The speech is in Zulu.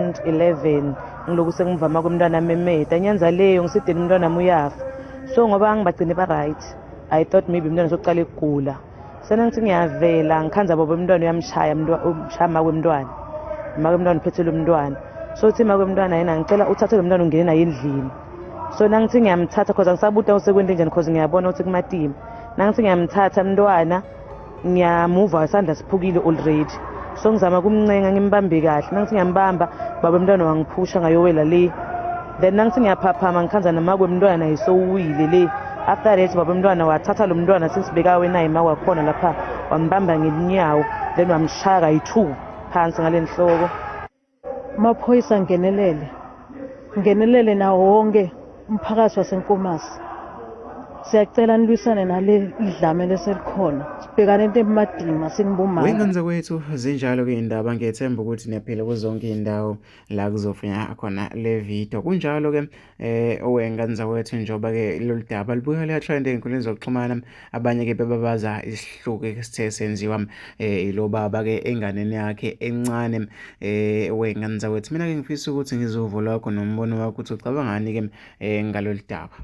around 11 ngiloku sengivama kumntwana memeda nyenza leyo ngisideni umntwana uyafa. So ngoba angibagcine ba-right, I thought maybe umntwana sokuqala ukugula. Senangithi ngiyavela ngikhanza baba umntwana uyamshaya ma kwemntwana. Ma kwemntwana uphethele umntwana. So uthi ma kwemntwana yena ngicela uthathe lo mntwana ungene naye endlini. So nangithi ngiyamthatha cause angisabuda usekwenda enjani cause ngiyabona ukuthi kumatima. Nangithi ngiyamthatha umntwana ngiyamuva isandla siphukile already. So ngizama kumncenga ngimbambe kahle. Nangithi ngiyambamba baba umntwana wangiphusha ngayowela le. Then nangithi ngiyaphaphama ngikhanza nama kwemntwana isowile le. After that baba umntwana wathatha lo mntwana sesibekawe naye ma wakhona lapha wambamba ngelinyawo then wamshaya kayi2 phansi ngalenhloko. Amaphoyisa ngenelele nawo wonke umphakathi waseNkomazi. Siyacela nilwisane nale idlame leselikhona. Sibhekane nemadima sinibumama. Wengane kwethu zinjalo ke indaba ngiyethemba ukuthi niyaphila kuzonke indawo la kuzofika khona le video. Kunjalo ke owengane kwethu njoba ke lolu daba libuya liya trend ezinkundleni zokuxhumana. Abanye ke bebabaza isihluku esithe senziwa ilo baba ke enganeni yakhe encane wengane kwethu. Mina ke ngifisa ukuthi ngizovula wakho nombono wakho ukuthi ucabangani ke ngalolu daba.